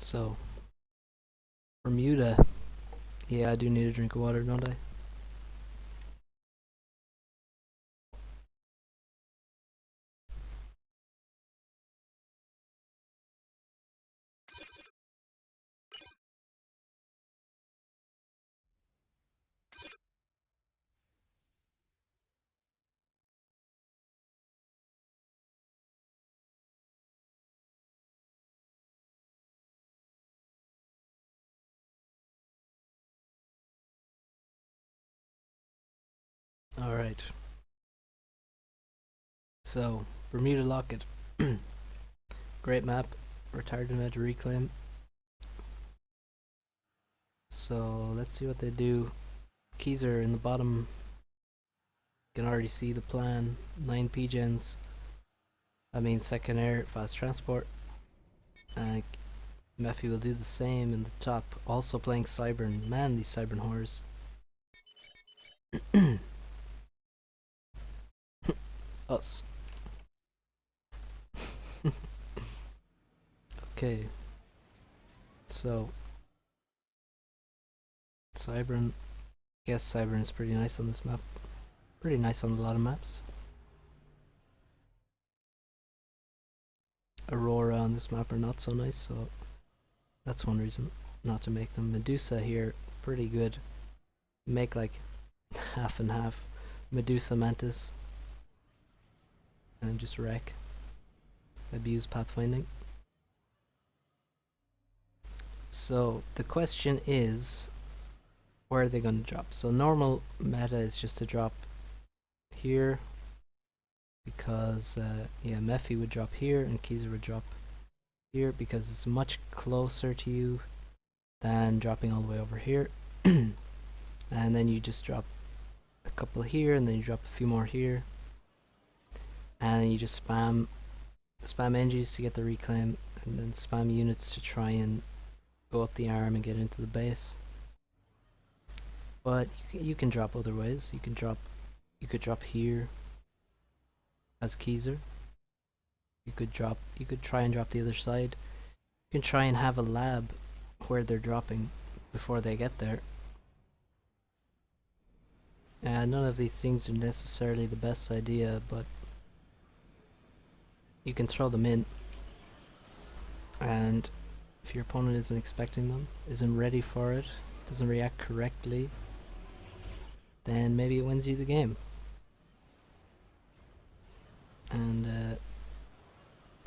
So, Bermuda. Yeah, I do need a drink of water, don't I? Alright. So, Bermuda Locket. Great map. Retired to reclaim. So, let's see what they do. Keys are in the bottom. You can already see the plan. 9 P-gens. I mean, second air, fast transport. Mephi will do the same in the top. Also playing Cybern. Man, these Cybern whores. Us. Okay. So, Cybern. Guess Cybern is pretty nice on this map. Pretty nice on a lot of maps. Aurora on this map are not so nice, so that's one reason not to make them. Medusa here, pretty good. Make like half and half. Medusa Mantis. And just wreck. Abuse pathfinding. So the question is, where are they going to drop? So normal meta is just to drop here, because yeah, Mephi would drop here and Keezer would drop here because it's much closer to you than dropping all the way over here. And then you just drop a couple here, and then you drop a few more here, and then you just spam NGs to get the reclaim, and then spam units to try and go up the arm and get into the base. But you can drop other ways. You could drop here as Keezer. You could try and drop the other side. You can try and have a lab where they're dropping before they get there. And none of these things are necessarily the best idea, but you can throw them in, and if your opponent isn't expecting them, isn't ready for it, doesn't react correctly, then maybe it wins you the game. And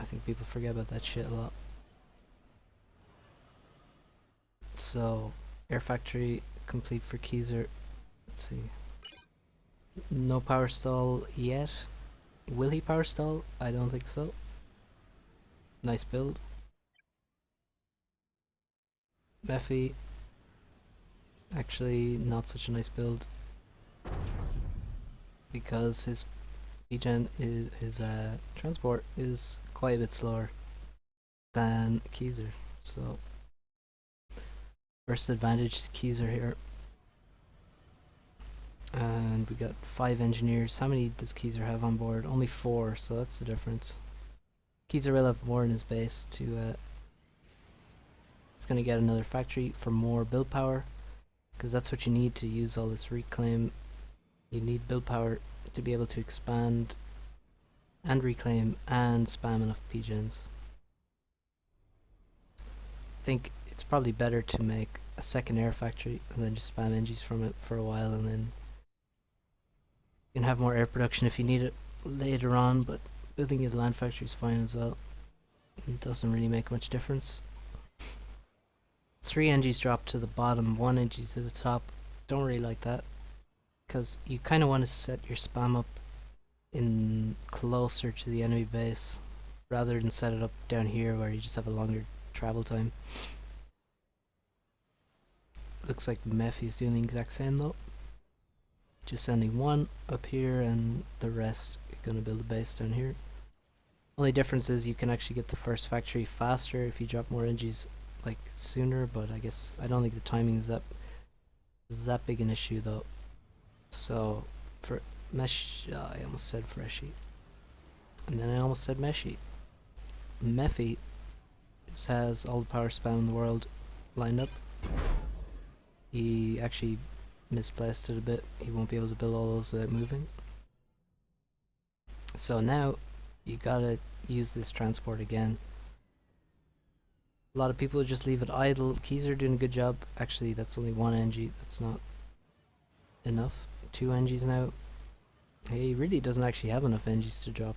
I think people forget about that shit a lot. So, Air Factory complete for Keezer. Let's see. No power stall yet. Will he power stall? I don't think so. Nice build. Mephi. Actually, not such a nice build, because his regen is his transport is quite a bit slower than Keezer. So first advantage to Keezer here. And we got 5 engineers. How many does Keezer have on board? Only 4, so that's the difference. Keezer will have more in his base to he's gonna get another factory for more build power, because that's what you need to use all this reclaim. You need build power to be able to expand and reclaim and spam enough P-gens. I think it's probably better to make a second air factory and then just spam NGs from it for a while, and then you can have more air production if you need it later on, but building a land factory is fine as well. It doesn't really make much difference. 3 NGs drop to the bottom, 1 NG to the top. Don't really like that, because you kind of want to set your spam up in closer to the enemy base rather than set it up down here where you just have a longer travel time. Looks like Mephi's doing the exact same though. Just sending 1 up here and the rest gonna build a base down here. Only difference is you can actually get the first factory faster if you drop more NGs like sooner, but I guess I don't think the timing is that big an issue though. So for Mesh, I almost said Freshy, and then I almost said Meshy. Mephi Just has all the power spam in the world lined up. He actually misplaced it a bit. He won't be able to build all those without moving. So now you gotta use this transport again. A lot of people just leave it idle. Keys are doing a good job. Actually, that's only one NG. That's not enough. 2 NGs now. He really doesn't actually have enough NGs to drop.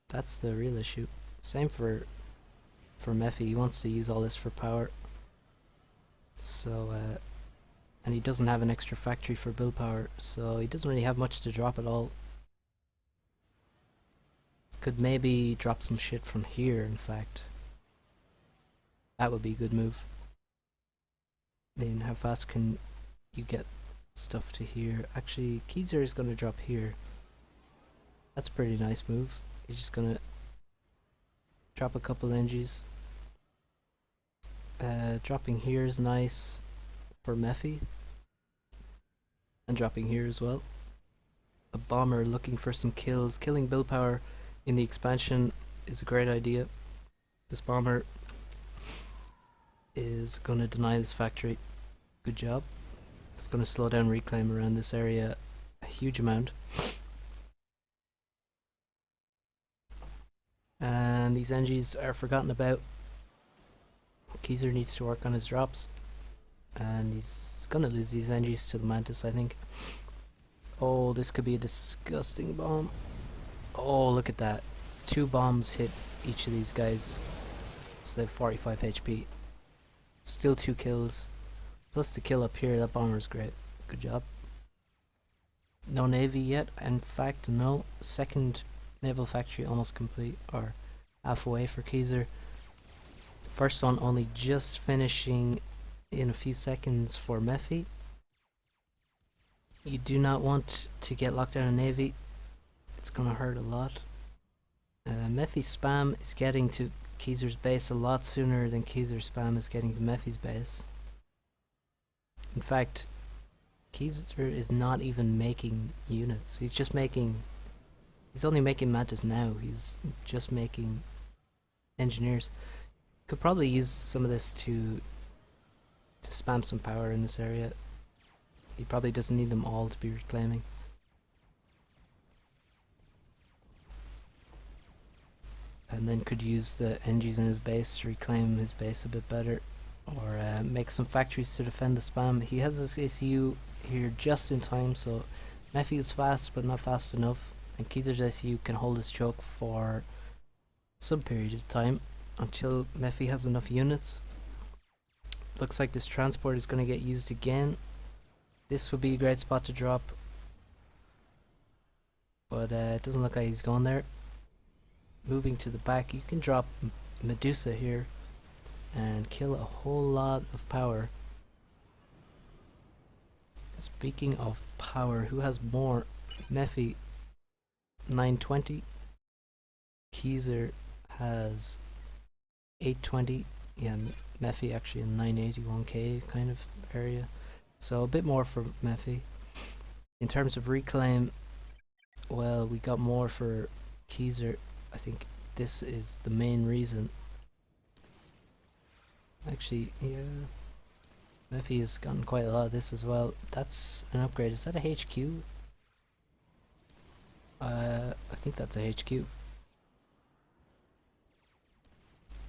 That's the real issue. Same for Mephi. He wants to use all this for power. So, and he doesn't have an extra factory for build power, so he doesn't really have much to drop at all. Could maybe drop some shit from here, in fact. That would be a good move. I mean, how fast can you get stuff to here? Actually, Keyser is going to drop here. That's a pretty nice move. He's just going to drop a couple NGs. Dropping here is nice for Mephi. And dropping here as well. A bomber looking for some kills. Killing build power in the expansion is a great idea. This bomber is going to deny this factory. Good job. It's going to slow down reclaim around this area a huge amount. And these NGs are forgotten about. Keyser needs to work on his drops. And he's going to lose these NGs to the Mantis, I think. Oh, this could be a disgusting bomb. Oh, look at that. 2 bombs hit each of these guys. So they have 45 HP. Still 2 kills. Plus the kill up here. That bomber's great. Good job. No navy yet. In fact, no. Second naval factory almost complete. Or halfway for Keyser. First one only just finishing in a few seconds for Mephi. You do not want to get locked down in navy. It's gonna hurt a lot. Mephi's spam is getting to Keyser's base a lot sooner than Keyser's spam is getting to Mephi's base. In fact, Keyser is not even making units. He's only making Mantis now. He's just making engineers. Could probably use some of this to spam some power in this area. He probably doesn't need them all to be reclaiming. And then could use the NGs in his base to reclaim his base a bit better. Or make some factories to defend the spam. He has this ACU here just in time, so Mephi is fast but not fast enough. And Keyser's ACU can hold his choke for some period of time until Mephi has enough units. Looks like this transport is going to get used again. This would be a great spot to drop. But it doesn't look like he's going there. Moving to the back, you can drop Medusa here and kill a whole lot of power. Speaking of power, who has more? Mephi 920. Keyser has 820. Yeah, Mephi actually in 981k kind of area. So a bit more for Mephi. In terms of reclaim, well, we got more for Keyser. I think this is the main reason. Actually, yeah. Mephi has gotten quite a lot of this as well. That's an upgrade. Is that a HQ? I think that's a HQ.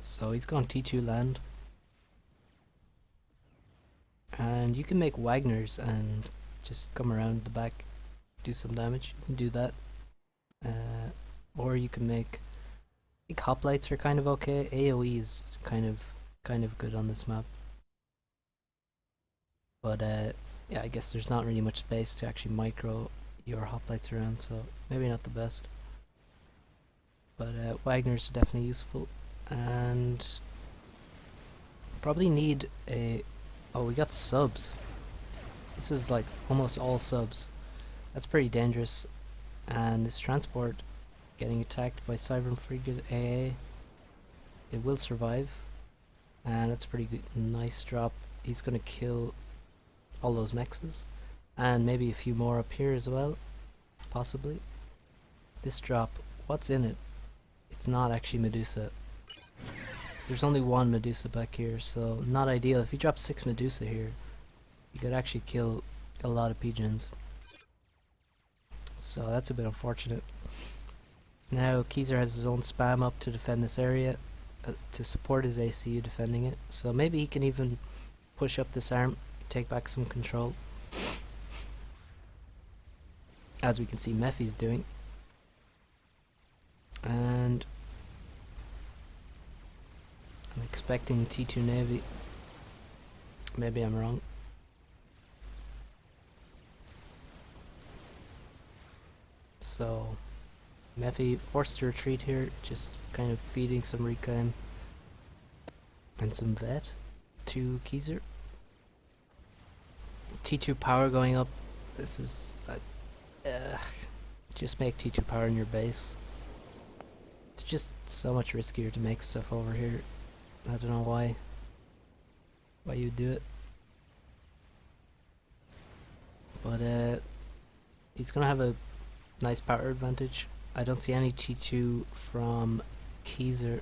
So he's gone T2 land. And you can make Wagners and just come around the back, do some damage. You can do that. Or you can make, I think hoplites are kind of okay. AoE is kind of good on this map. But yeah, I guess there's not really much space to actually micro your hoplites around, so maybe not the best. But Wagners are definitely useful. And probably need a, oh, we got subs. This is like almost all subs. That's pretty dangerous. And this transport getting attacked by Cybern Frigate AA. It will survive. And that's pretty good. Nice drop. He's gonna kill all those mexes. And maybe a few more up here as well. Possibly. This drop, what's in it? It's not actually Medusa. There's only one Medusa back here, so not ideal. If you drop 6 Medusa here, you could actually kill a lot of pigeons. So that's a bit unfortunate. Now Keezer has his own spam up to defend this area, to support his ACU defending it. So maybe he can even push up this arm, take back some control. As we can see Mephi is doing. And I'm expecting T2 Navy. Maybe I'm wrong. So Mephi forced to retreat here, just kind of feeding some reclaim and some vet to Keezer. T2 power going up. This is just make T2 power in your base. It's just so much riskier to make stuff over here. I don't know why you do it, but he's gonna have a nice power advantage. I don't see any T2 from Keezer.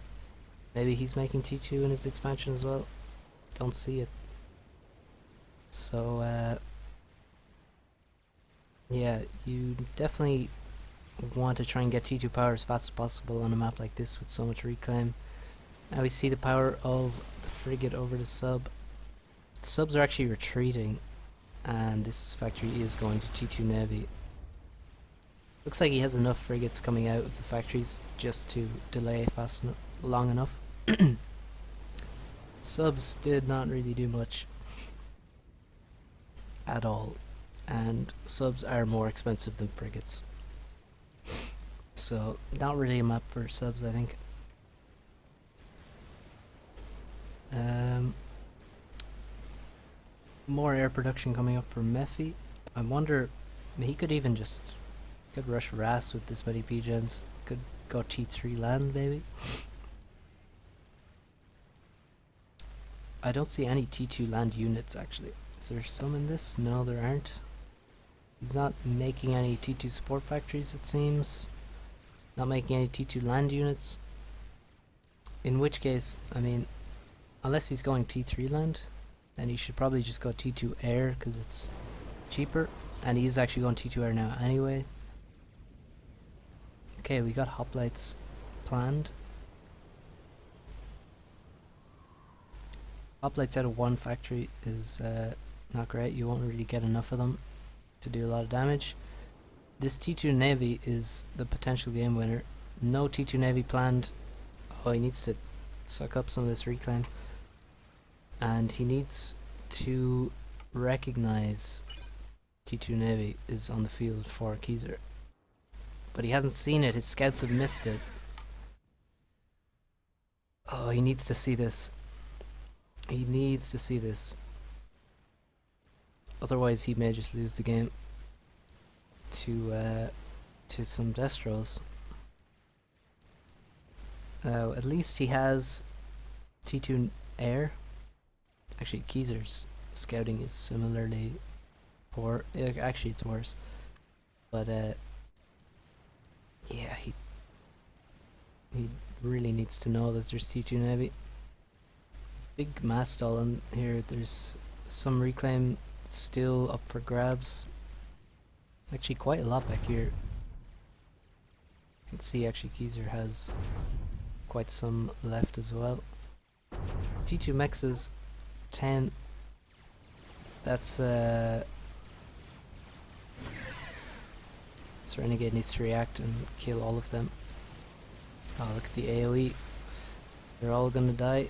Maybe he's making T2 in his expansion as well. Don't see it. So yeah, you definitely want to try and get T2 power as fast as possible on a map like this with so much reclaim. Now we see the power of the frigate over the sub. The subs are actually retreating, and this factory is going to T2 Navy. Looks like he has enough frigates coming out of the factories just to delay long enough. Subs did not really do much at all, and subs are more expensive than frigates. So not really a map for subs, I think. More air production coming up for Mephi. I wonder, he could even just rush Ras with this many P-gens. Could go T3 land maybe. I don't see any T2 land units actually. Is there some in this? No, there aren't. He's not making any T2 support factories, it seems. Not making any T2 land units. In which case, I mean, unless he's going T3 land, then he should probably just go T2 air because it's cheaper. And he's actually going T2 air now anyway. Okay, we got hoplites planned. Hoplites out of one factory is not great. You won't really get enough of them to do a lot of damage. This T2 Navy is the potential game winner. No T2 Navy planned. Oh, he needs to suck up some of this reclaim. And he needs to recognize T2 Navy is on the field for Keezer. But he hasn't seen it. His scouts have missed it. Oh, he needs to see this. He needs to see this. Otherwise, he may just lose the game to some Destros. At least he has T2 air. Actually, Keezer's scouting is similarly poor. Actually, it's worse. But yeah, he really needs to know that there's T2 Navy. Big mass stall in here. There's some reclaim still up for grabs. Actually, quite a lot back here. You can see actually Keezer has quite some left as well. T2 mexes 10. That's this renegade needs to react and kill all of them. Oh, look at the AoE. They're all gonna die.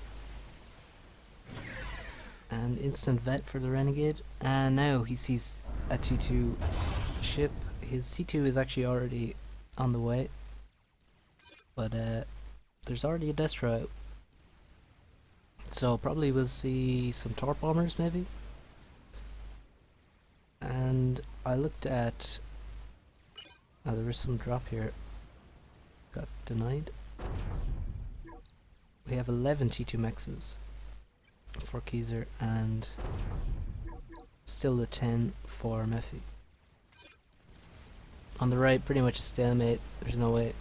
And instant vet for the renegade. And now he sees a T2 ship. His T2 is actually already on the way. But there's already a Destro out. So probably we'll see some torp bombers maybe. And I looked at... Oh, there was some drop here. Got denied. We have 11 T2 mexes for Keezer and still the 10 for Mephi. On the right, pretty much a stalemate. There's no way.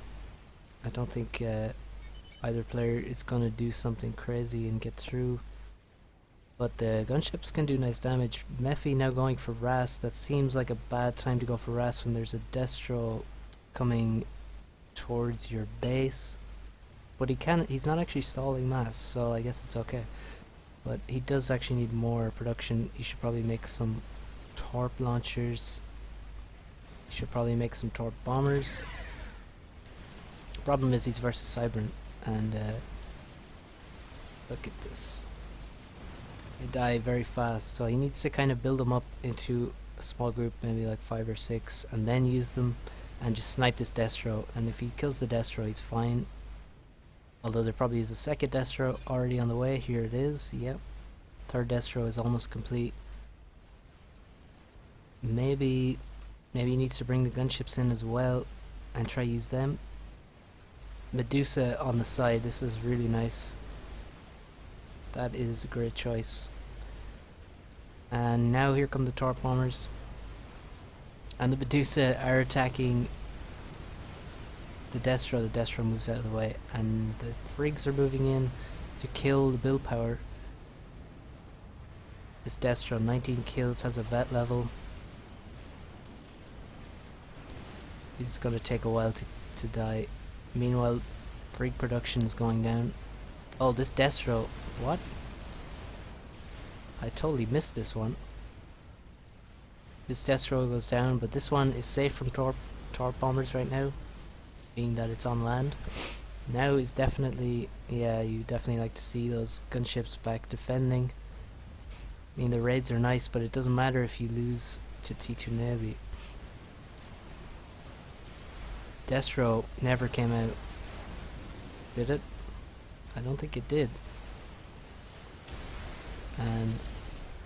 I don't think either player is gonna do something crazy and get through. But the gunships can do nice damage. Mephi now going for Ras. That seems like a bad time to go for Ras when there's a Destro coming towards your base. But he's not actually stalling mass, so I guess it's okay. But he does actually need more production. He should probably make some torp launchers. He should probably make some torp bombers. Problem is he's versus Cybern, and look at this. They die very fast, so he needs to kind of build them up into a small group, maybe like 5 or 6, and then use them and just snipe this Destro. And if he kills the Destro, he's fine. Although there probably is a second Destro already on the way. Here it is. Yep. Third Destro is almost complete. Maybe he needs to bring the gunships in as well and try use them. Medusa on the side. This is really nice. That is a great choice. And now here come the torp bombers. And the Medusa are attacking the Destro. The Destro moves out of the way. And the Frigs are moving in to kill the build power. This Destro, 19 kills, has a vet level. It's going to take a while to die. Meanwhile, Frig production is going down. Oh, this Destro. What? I totally missed this one. This Destro goes down, but this one is safe from torp bombers right now, being that it's on land. Now is definitely, yeah, you definitely like to see those gunships back defending. I mean, the raids are nice, but it doesn't matter if you lose to T2 Navy. Destro never came out. Did it? I don't think it did. And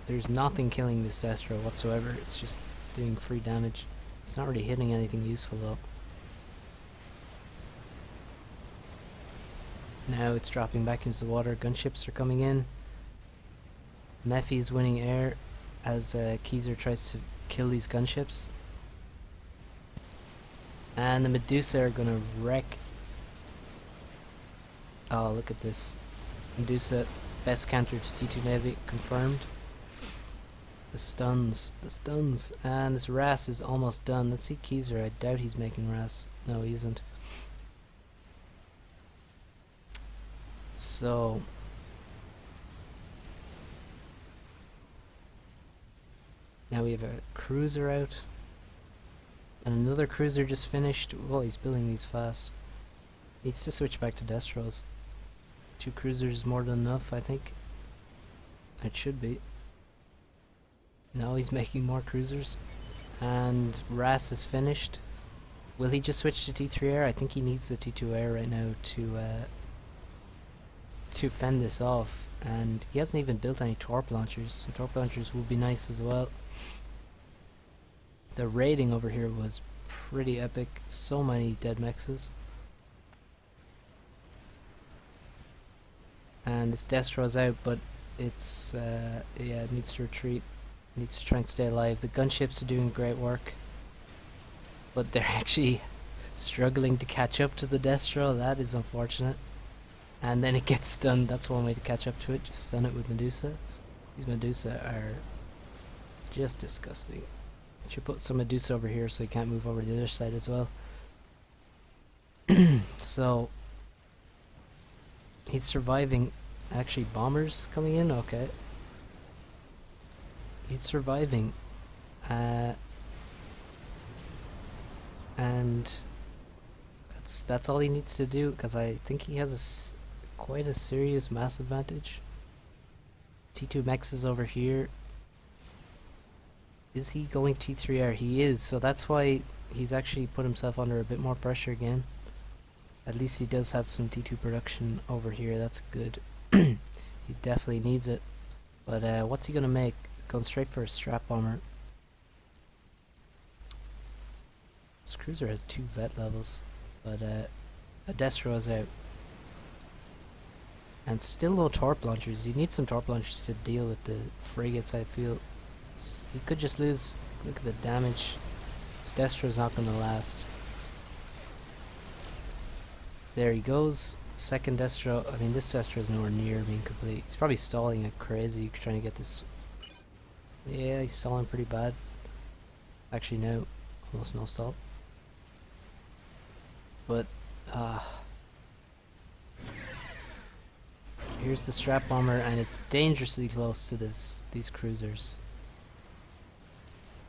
there's nothing killing this Destro whatsoever. It's just doing free damage. It's not really hitting anything useful though. Now it's dropping back into the water. Gunships are coming in. Mephi's winning air as Keyser tries to kill these gunships. And the Medusa are gonna wreck. Oh, look at this. Medusa, best counter to T2 Navy, confirmed. The stuns. And this Ras is almost done. Let's see Keyser. I doubt he's making Ras. No, he isn't. So now we have a cruiser out. And another cruiser just finished. Whoa, he's building these fast. Needs to switch back to Destros. 2 cruisers is more than enough, I think. It should be. No, he's making more cruisers. And Ras is finished. Will he just switch to T3 air? I think he needs the T2 air right now to fend this off. And he hasn't even built any torp launchers. Some torp launchers would be nice as well. The raiding over here was pretty epic. So many dead mexes. And this Destro's out, but it's yeah, it needs to retreat. It needs to try and stay alive. The gunships are doing great work, but they're actually struggling to catch up to the Destro. That is unfortunate. And then it gets stunned. That's one way to catch up to it. Just stun it with Medusa. These Medusa are just disgusting. Should put some Medusa over here so he can't move over to the other side as well. So he's surviving. Actually, bombers coming in. Okay, he's surviving, and that's all he needs to do, because I think he has quite a serious mass advantage. T2 Mex is over here. Is he going T3R? He is, so that's why he's actually put himself under a bit more pressure again. At least he does have some T2 production over here, that's good. He definitely needs it. But what's he gonna make? Going straight for a strap bomber. This cruiser has 2 vet levels, but a Destro is out. And still no torp launchers. You need some torp launchers to deal with the frigates, I feel. He could just lose. Look at the damage. This Destro's not going to last. There he goes. second Destro, I mean this Destro is nowhere near being complete. He's probably stalling like crazy trying to get this. Yeah, he's stalling pretty bad. Actually no, almost no stall. But here's the strat bomber, and it's dangerously close to these cruisers.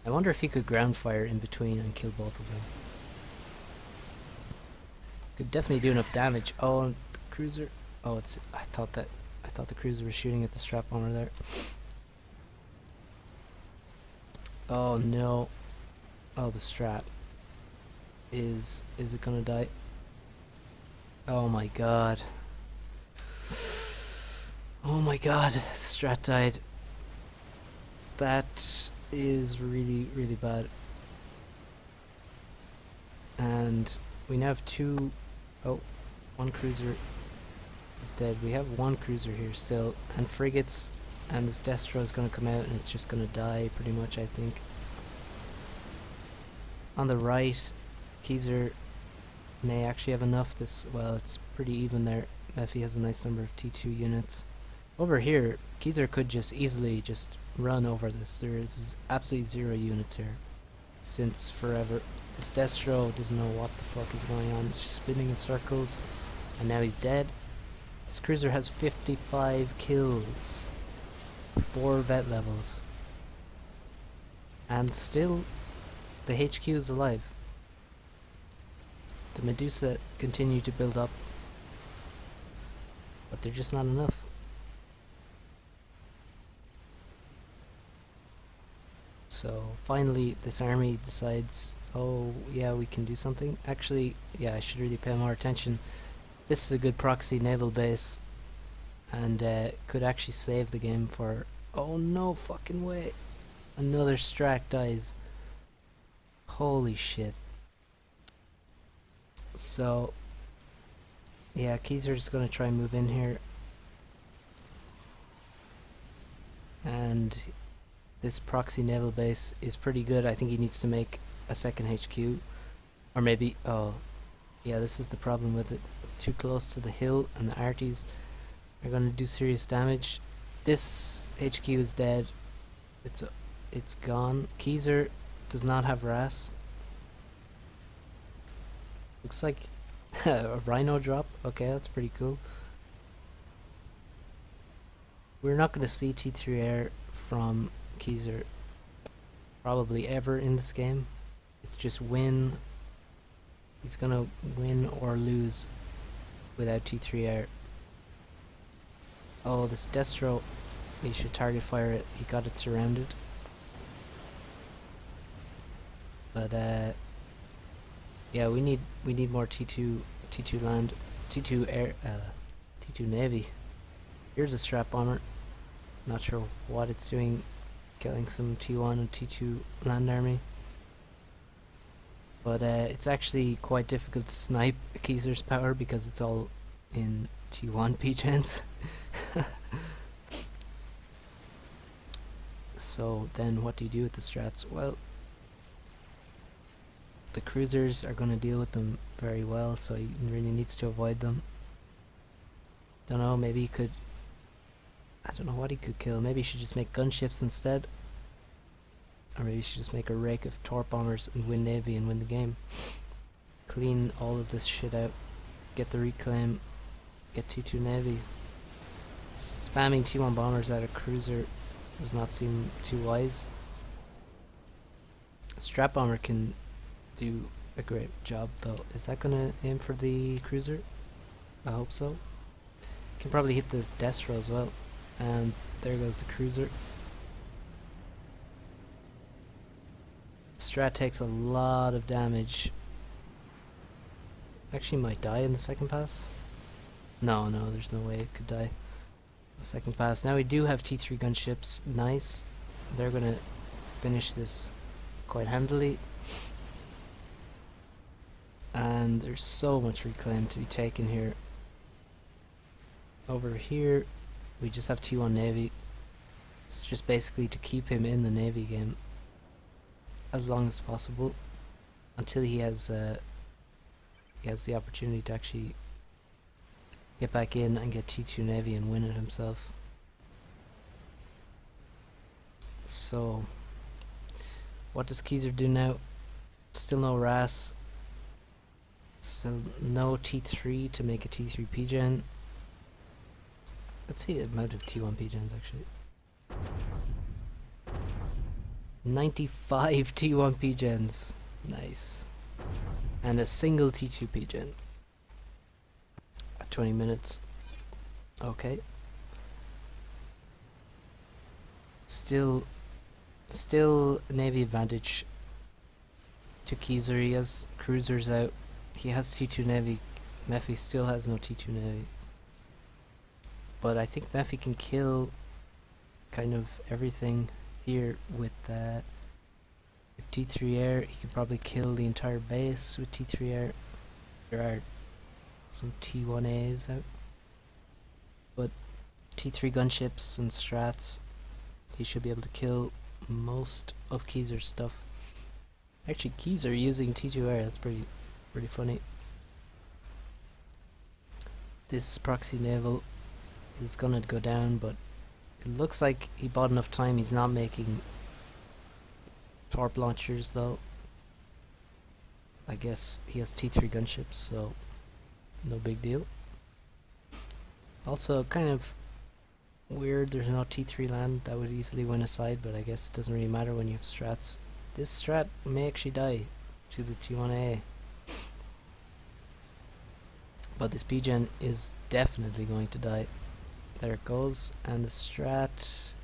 I wonder if he could ground fire in between and kill both of them. Could definitely do enough damage. Oh, the cruiser. Oh, it's. I thought the cruiser was shooting at the strap bomber there. Oh no. Oh, the strat. Is it gonna die? Oh my god. Oh my god, strat died. That is really, really bad. And we now have two. Oh, one cruiser is dead. We have one cruiser here still, and frigates, and this Destro is going to come out and it's just going to die pretty much, I think. On the right, Keyser may actually have enough. Well, it's pretty even there. Mephi has a nice number of T2 units. Over here, Keyser could just easily just run over this. There is absolutely 0 units here. Since forever. This Destro doesn't know what the fuck is going on. It's just spinning in circles. And now he's dead. This cruiser has 55 kills. 4 vet levels. And still, the HQ is alive. The Medusa continue to build up. But they're just not enough. So finally this army decides, oh yeah, we can do something. Actually, yeah, I should really pay more attention. This is a good proxy naval base, and could actually save the game for... Oh no fucking way. Another strat dies. Holy shit. So yeah, Keyser's gonna try and move in here. And this proxy naval base is pretty good. I think he needs to make a second HQ. Or maybe... Oh, yeah, this is the problem with it. It's too close to the hill, and the arties are going to do serious damage. This HQ is dead. It's gone. Keyser does not have RAS. Looks like a Rhino drop. Okay, that's pretty cool. We're not going to see T3 air from Keyser probably ever in this game. It's just win. He's gonna win or lose without T3 air. Oh, this Destro, he should target fire it. He got it surrounded. But yeah, we need more T2 land, T2 air, T2 navy. Here's a strat bomber. Not sure what it's doing, killing some T1 and T2 land army. But it's actually quite difficult to snipe Keyser's power because it's all in T1 P-gens. So then what do you do with the strats? Well, the cruisers are going to deal with them very well, so he really needs to avoid them. Don't know, maybe he could... I don't know what he could kill. Maybe he should just make gunships instead. Or maybe you should just make a rake of torp bombers and win navy and win the game. Clean all of this shit out. Get the reclaim. Get T2 navy. Spamming T1 bombers at a cruiser does not seem too wise. A strat bomber can do a great job though. Is that gonna aim for the cruiser? I hope so. Can probably hit the Destro as well. And there goes the cruiser. Strat takes a lot of damage. Actually might die in the second pass. No, there's no way it could die. The second pass. Now we do have T3 gunships. Nice. They're gonna finish this quite handily. And there's so much reclaim to be taken here. Over here, we just have T1 navy. It's just basically to keep him in the navy game as long as possible until he has the opportunity to actually get back in and get T2 Navy and win it himself. So, what does Keyser do now? Still no RAS. Still no T3 to make a T3 P-Gen. Let's see the amount of T1 P-Gens actually. 95 T1 P-Gens. Nice. And a single T2 P-Gen. At 20 minutes. Okay. Still Navy advantage to Keyser. He has cruisers out. He has T2 Navy. Mephi still has no T2 Navy. But I think Mephi can kill kind of everything here with T3 air. He can probably kill the entire base with T3 air. There are some T1As out. But T3 gunships and strats, he should be able to kill most of Keyser's stuff. Actually, Keyser using T2 air, that's pretty funny. This proxy naval is gonna go down, but it looks like he bought enough time. He's not making torp launchers though. I guess he has T3 gunships, so no big deal. Also, kind of weird there's no T3 land. That would easily win a side, but I guess it doesn't really matter when you have strats. This strat may actually die to the T1A. But this P-Gen is definitely going to die. There it goes. And the strat...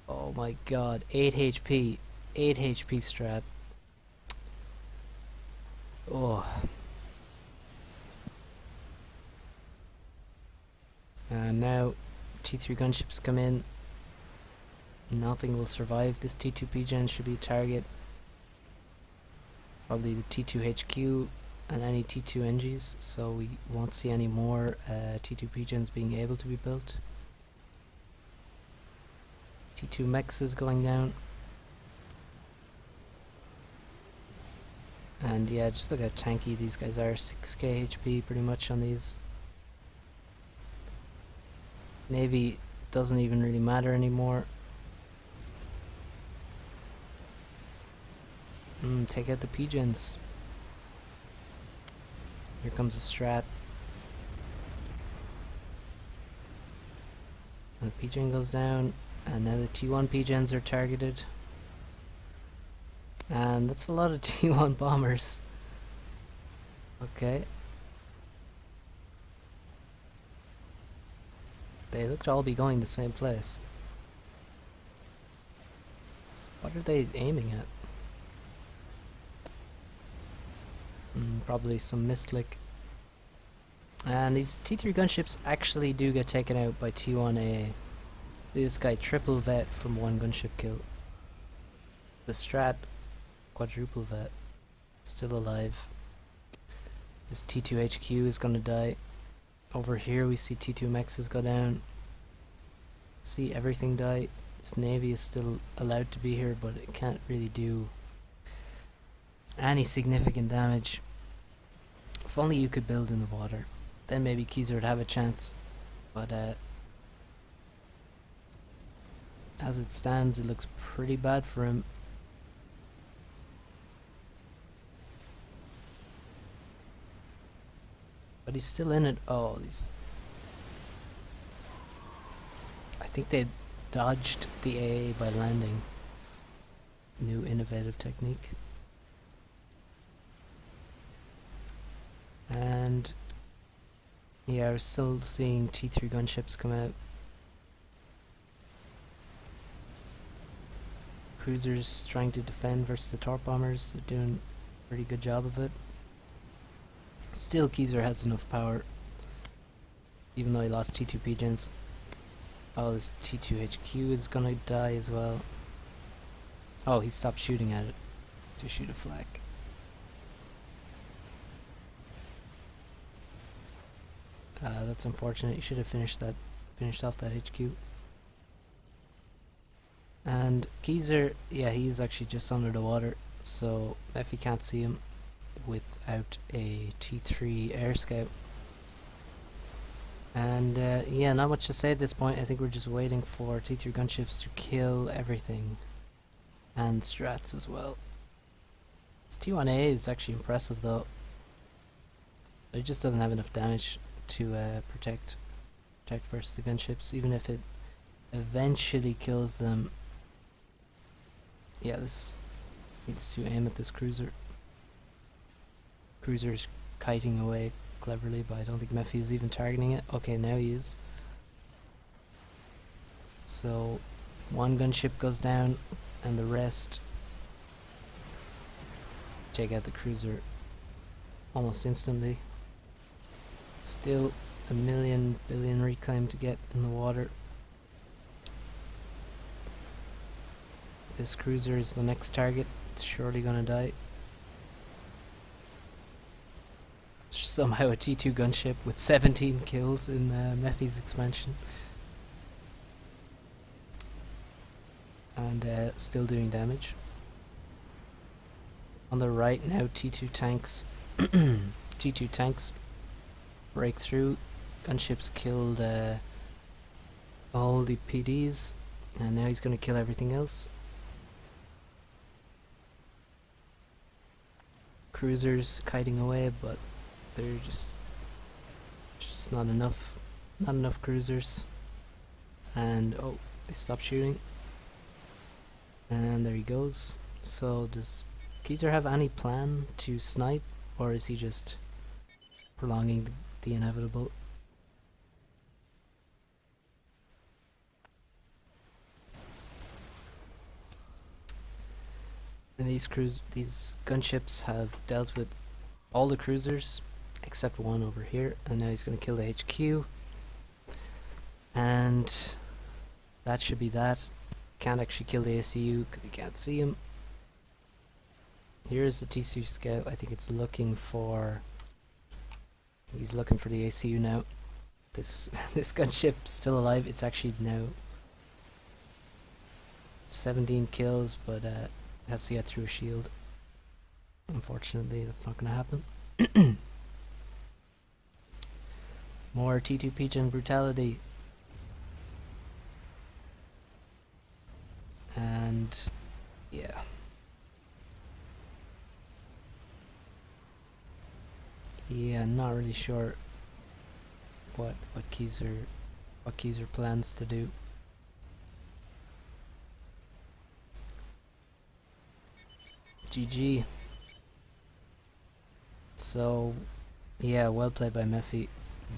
Oh my god, 8 HP. 8 HP strat. Oh. And now T3 gunships come in. Nothing will survive. This T2 P-Gen should be a target. Probably the T2 HQ and any T2 NGs, so we won't see any more T2 P-Gens being able to be built. T2 mechs is going down. And yeah, just look how tanky these guys are. 6k HP pretty much on these. Navy doesn't even really matter anymore. Take out the P-Gens. Here comes a strat. And the P-Gen goes down. And now the T1 P-Gens are targeted. And that's a lot of T1 bombers. Okay. They look to all be going the same place. What are they aiming at? Probably some Mistlick. And these T3 gunships actually do get taken out by T1A. This guy triple vet from one gunship kill. The strat quadruple vet. Still alive. This T2 HQ is gonna die. Over here we see T2 mexes go down. See everything die. This Navy is still allowed to be here, but it can't really do any significant damage. If only you could build in the water, then maybe Keyser would have a chance. But as it stands, it looks pretty bad for him. But he's still in it. Oh, these... I think they dodged the AA by landing. New innovative technique. And yeah, we're still seeing T3 gunships come out. Cruisers trying to defend versus the torp bombers. They're doing a pretty good job of it. Still, Keyser has enough power, even though he lost T2 P-Gens. Oh, this T2 HQ is gonna die as well. Oh, he stopped shooting at it to shoot a flak. That's unfortunate. You should have finished off that HQ. And Keyser, yeah, he's actually just under the water, so Mephi can't see him. without a T3 air scout. And yeah, not much to say at this point. I think we're just waiting for T3 gunships to kill everything. And strats as well. This T1A is actually impressive though. It just doesn't have enough damage to protect versus the gunships, even if it eventually kills them. Yeah, this needs to aim at this cruiser. Cruiser's kiting away cleverly, but I don't think Mephi is even targeting it. Okay, now he is. So one gunship goes down and the rest take out the cruiser almost instantly. Still a million billion reclaim to get in the water. This cruiser is the next target. It's surely gonna die. Somehow a T2 gunship with 17 kills in Mephi's expansion. And still doing damage. On the right now, T2 tanks T2 tanks break through. Gunships killed all the PDs, and now he's gonna kill everything else. Cruisers kiting away, but they're just not enough cruisers. And oh, they stopped shooting, and there he goes. So does Keyser have any plan to snipe, or is he just prolonging the inevitable? And these gunships have dealt with all the cruisers except one over here, and now he's going to kill the HQ, and that should be that. Can't actually kill the ACU because he can't see him. Here's the T2 scout. I think it's looking for. He's looking for the ACU now. This gunship's still alive. It's actually now 17 kills, but has to get through a shield. Unfortunately, that's not going to happen. More T2 Pigeon brutality. And yeah. Yeah, not really sure what Keyser plans to do. GG. So yeah, well played by Mephi.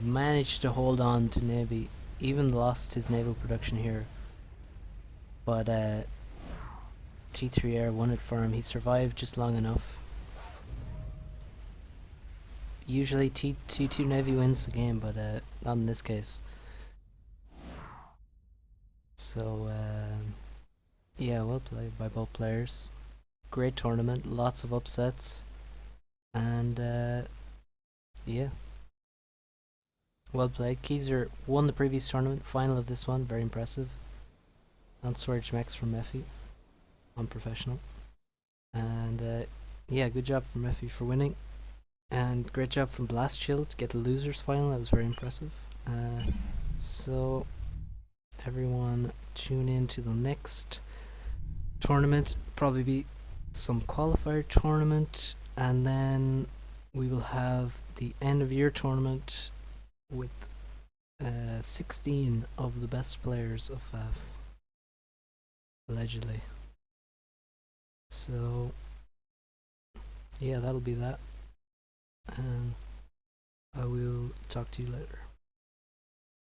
Managed to hold on to Navy, even lost his naval production here, but T3 Air won it for him. He survived just long enough. Usually T2 Navy wins the game, but not in this case. So yeah, well played by both players. Great tournament, lots of upsets, and yeah, well played. Keyser won the previous tournament, final of this one, very impressive. On Storage Max from Mephi, unprofessional. And yeah, good job from Mephi for winning. And great job from Blast Chill to get the losers final, that was very impressive. So everyone tune in to the next tournament, probably be some qualifier tournament, and then we will have the end of year tournament with 16 of the best players of FAF, allegedly. So yeah, that'll be that, and I will talk to you later.